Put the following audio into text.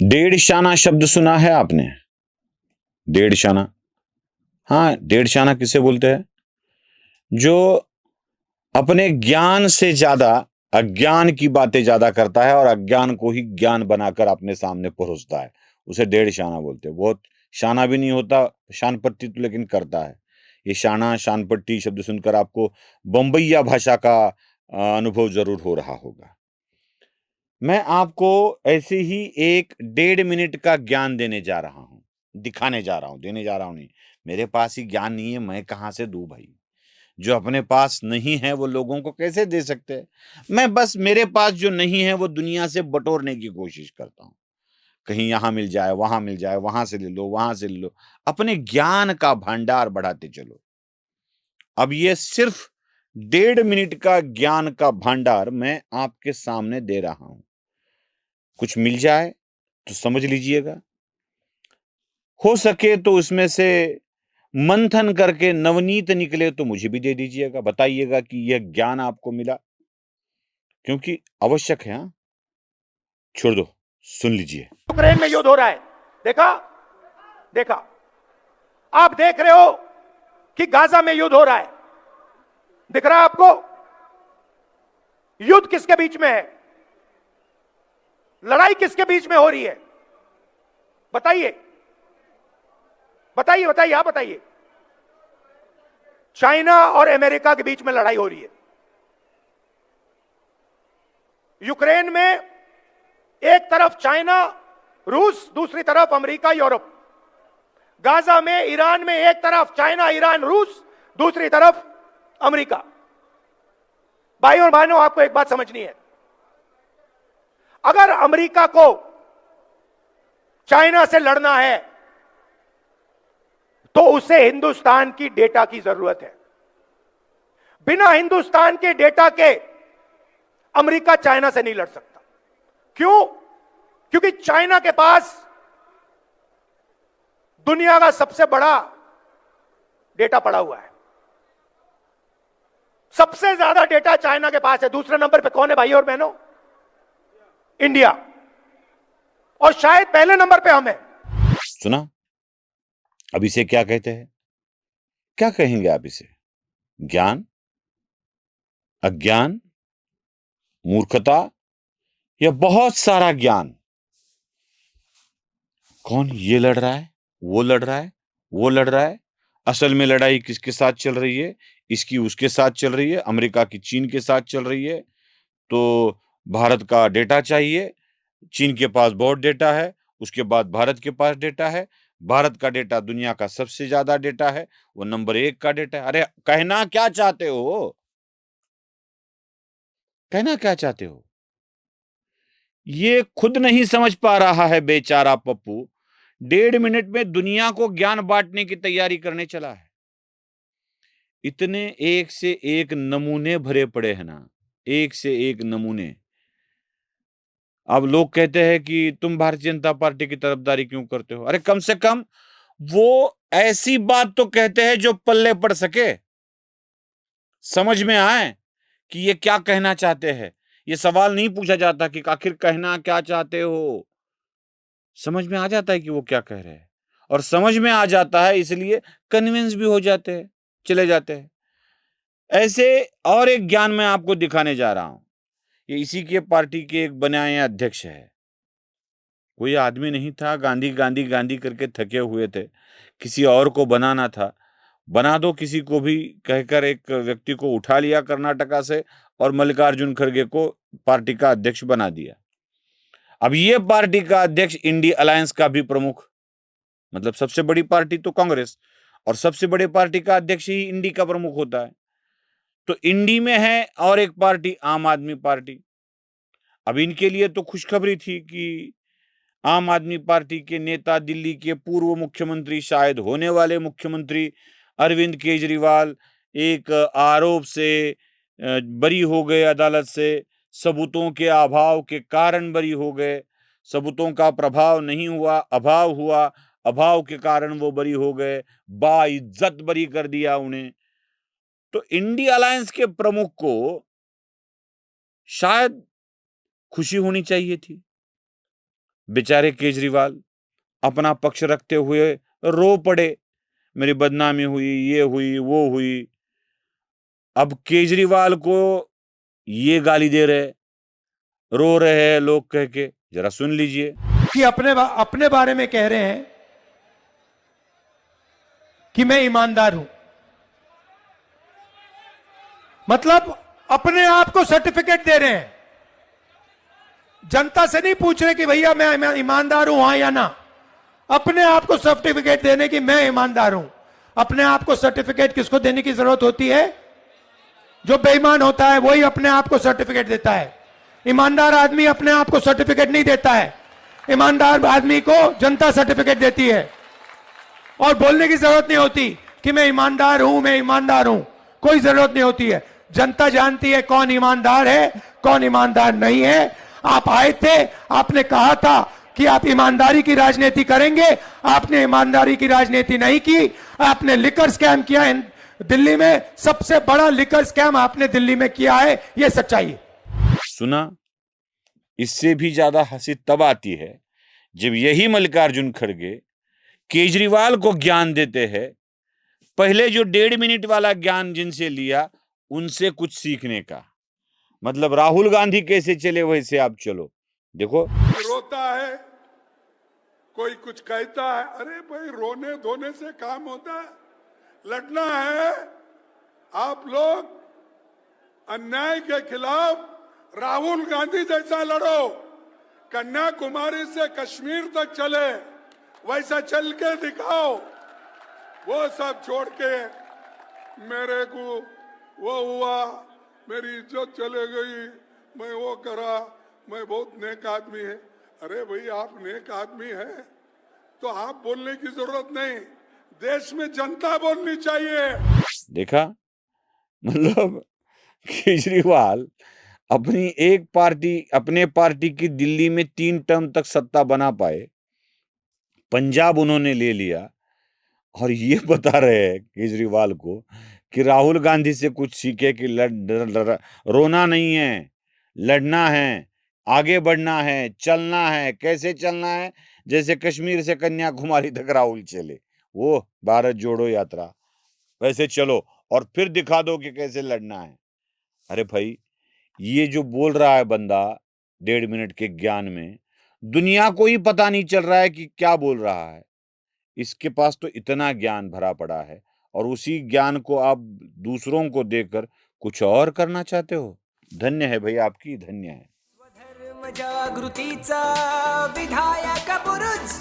डेढ़ शाना शब्द सुना है आपने? डेढ़ शाना। हाँ, डेढ़ शाना किसे बोलते हैं? जो अपने ज्ञान से ज्यादा अज्ञान की बातें ज्यादा करता है और अज्ञान को ही ज्ञान बनाकर अपने सामने परोसता है, उसे डेढ़ शाना बोलते हैं। बहुत शाना भी नहीं होता, शान पट्टी तो लेकिन करता है। ये शाना, शान पट्टी शब्द सुनकर आपको बम्बईया भाषा का अनुभव जरूर हो रहा होगा। मैं आपको ऐसे ही एक 1.5 मिनट का ज्ञान देने जा रहा हूं, दिखाने जा रहा हूं, देने जा रहा हूं नहीं। मेरे पास ही ज्ञान नहीं है, मैं कहां से दूं भाई? जो अपने पास नहीं है वो लोगों को कैसे दे सकते हैं? मैं बस मेरे पास जो नहीं है वो दुनिया से बटोरने की कोशिश करता हूं। कहीं यहां मिल जाए, वहां मिल जाए, वहां से ले लो, वहां से ले लो। अपने ज्ञान का भंडार बढ़ाते चलो। अब ये सिर्फ 1.5 मिनट का ज्ञान का भंडार मैं आपके सामने दे रहा हूं। कुछ मिल जाए तो समझ लीजिएगा, हो सके तो उसमें से मंथन करके नवनीत निकले तो मुझे भी दे दीजिएगा, बताइएगा कि यह ज्ञान आपको मिला, क्योंकि आवश्यक है। हाँ, छोड़ दो, सुन लीजिए। यूक्रेन में युद्ध हो रहा है, देखा देखा। आप देख रहे हो कि गाजा में युद्ध हो रहा है, दिख रहा है आपको? युद्ध किसके बीच में है? लड़ाई किसके बीच में हो रही है? बताइए बताइए बताइए, आप बताइए। चाइना और अमेरिका के बीच में लड़ाई हो रही है। यूक्रेन में एक तरफ चाइना, रूस, दूसरी तरफ अमेरिका, यूरोप। गाजा में, ईरान में एक तरफ चाइना, ईरान, रूस, दूसरी तरफ अमेरिका। भाइयों और बहनों, आपको एक बात समझनी है। अगर अमेरिका को चाइना से लड़ना है तो उसे हिंदुस्तान की डेटा की जरूरत है। बिना हिंदुस्तान के डेटा के अमेरिका चाइना से नहीं लड़ सकता। क्यों? क्योंकि चाइना के पास दुनिया का सबसे बड़ा डेटा पड़ा हुआ है। सबसे ज्यादा डेटा चाइना के पास है। दूसरे नंबर पे कौन है भाइयों और बहनों? इंडिया। और शायद पहले नंबर पे हम हैं। सुना? अब इसे क्या कहते हैं? क्या कहेंगे आप इसे? ज्ञान, अज्ञान, मूर्खता, या बहुत सारा ज्ञान? कौन ये लड़ रहा है, वो लड़ रहा है, वो लड़ रहा है? असल में लड़ाई किसके साथ चल रही है? इसकी उसके साथ चल रही है, अमेरिका की चीन के साथ चल रही है। तो भारत का डेटा चाहिए। चीन के पास बहुत डेटा है, उसके बाद भारत के पास डेटा है। भारत का डेटा दुनिया का सबसे ज्यादा डेटा है, वो नंबर 1 का डेटा है। अरे कहना क्या चाहते हो? कहना क्या चाहते हो? ये खुद नहीं समझ पा रहा है बेचारा पप्पू। 1.5 मिनट में दुनिया को ज्ञान बांटने की तैयारी करने चला है। इतने एक से एक नमूने भरे पड़े हैं ना, एक से एक नमूने। अब लोग कहते हैं कि तुम भारतीय जनता पार्टी की तरफदारी क्यों करते हो? अरे कम से कम वो ऐसी बात तो कहते हैं जो पल्ले पड़ सके, समझ में आए कि ये क्या कहना चाहते हैं। ये सवाल नहीं पूछा जाता कि आखिर कहना क्या चाहते हो। समझ में आ जाता है कि वो क्या कह रहे हैं, और समझ में आ जाता है इसलिए कन्विंस भी हो जाते हैं, चले जाते हैं। ऐसे और एक ज्ञान मैं आपको दिखाने जा रहा हूं। ये इसी के पार्टी के एक बनाए अध्यक्ष है। कोई आदमी नहीं था, गांधी गांधी गांधी करके थके हुए थे, किसी और को बनाना था। बना दो किसी को भी कहकर एक व्यक्ति को उठा लिया कर्नाटका से और मल्लिकार्जुन खड़गे को पार्टी का अध्यक्ष बना दिया। अब ये पार्टी का अध्यक्ष इंडी अलायंस का भी प्रमुख, मतलब सबसे बड़ी पार्टी तो कांग्रेस, और सबसे बड़ी पार्टी का अध्यक्ष ही इंडी का प्रमुख होता है। तो इंडी में है और एक पार्टी आम आदमी पार्टी। अब इनके लिए तो खुशखबरी थी कि आम आदमी पार्टी के नेता, दिल्ली के पूर्व मुख्यमंत्री, शायद होने वाले मुख्यमंत्री अरविंद केजरीवाल एक आरोप से बरी हो गए अदालत से। सबूतों के अभाव के कारण बरी हो गए। सबूतों का प्रभाव नहीं हुआ, अभाव हुआ, अभाव के कारण वो बरी हो गए। बाइज्जत बरी कर दिया उन्हें। तो इंडी अलायंस के प्रमुख को शायद खुशी होनी चाहिए थी, बेचारे केजरीवाल अपना पक्ष रखते हुए रो पड़े, मेरी बदनामी हुई, ये हुई, वो हुई। अब केजरीवाल को ये गाली दे रहे, रो रहे हैं लोग कह के, जरा सुन लीजिए। कि अपने बारे में कह रहे हैं कि मैं ईमानदार हूं, मतलब अपने आप को सर्टिफिकेट दे रहे हैं, जनता से नहीं पूछ रहे कि भैया मैं ईमानदार हूं हां या ना, अपने आप को सर्टिफिकेट देने की मैं ईमानदार हूं। अपने आप को सर्टिफिकेट किसको देने की जरूरत होती है? जो बेईमान होता है वही अपने आप को सर्टिफिकेट देता है। ईमानदार आदमी अपने आप को सर्टिफिकेट नहीं देता है, ईमानदार आदमी को जनता सर्टिफिकेट देती है। और बोलने की जरूरत नहीं होती कि मैं ईमानदार हूं, कोई जरूरत नहीं होती है। जनता जानती है कौन ईमानदार है, कौन ईमानदार नहीं है। आप आए थे, आपने कहा था कि आप ईमानदारी की राजनीति करेंगे, आपने ईमानदारी की राजनीति नहीं की, आपने लिकर स्कैम किया। दिल्ली में सबसे बड़ा लिकर स्कैम आपने दिल्ली में किया है, यह सच्चाई है। सुना? इससे भी ज्यादा हंसी तब आती है जब यही मल्लिकार्जुन खड़गे केजरीवाल को ज्ञान देते हैं, पहले जो 1.5 मिनट वाला ज्ञान जिनसे लिया उनसे कुछ सीखने का। मतलब राहुल गांधी कैसे चले वैसे आप चलो। देखो, रोता है, कोई कुछ कहता है, अरे भाई रोने धोने से काम होता है? लड़ना है। आप लोग अन्याय के खिलाफ राहुल गांधी जैसा लड़ो, कन्याकुमारी से कश्मीर तक चले वैसा चल के दिखाओ। वो सब छोड़ के मेरे को वो हुआ, मेरी इज्जत चले गई, मैं वो करा, मैं बहुत नेक आदमी है। अरे भाई आप नेक आदमी है तो आप बोलने की जरूरत नहीं, देश में जनता बोलनी चाहिए। देखा, मतलब केजरीवाल अपने पार्टी की दिल्ली में 3 टर्म तक सत्ता बना पाए, पंजाब उन्होंने ले लिया और ये बता रहे हैं केजरीवाल को कि राहुल गांधी से कुछ सीखे कि रोना नहीं है, लड़ना है, आगे बढ़ना है, चलना है। कैसे चलना है? जैसे कश्मीर से कन्याकुमारी तक राहुल चले, वो भारत जोड़ो यात्रा, वैसे चलो और फिर दिखा दो कि कैसे लड़ना है। अरे भाई, ये जो बोल रहा है बंदा 1.5 मिनट के ज्ञान में, दुनिया को ही पता नहीं चल रहा है कि क्या बोल रहा है। इसके पास तो इतना ज्ञान भरा पड़ा है और उसी ज्ञान को आप दूसरों को देकर कुछ और करना चाहते हो। धन्य है भाई, आपकी धन्य है। स्वधर्म जागृतीचा विधायक बुरुज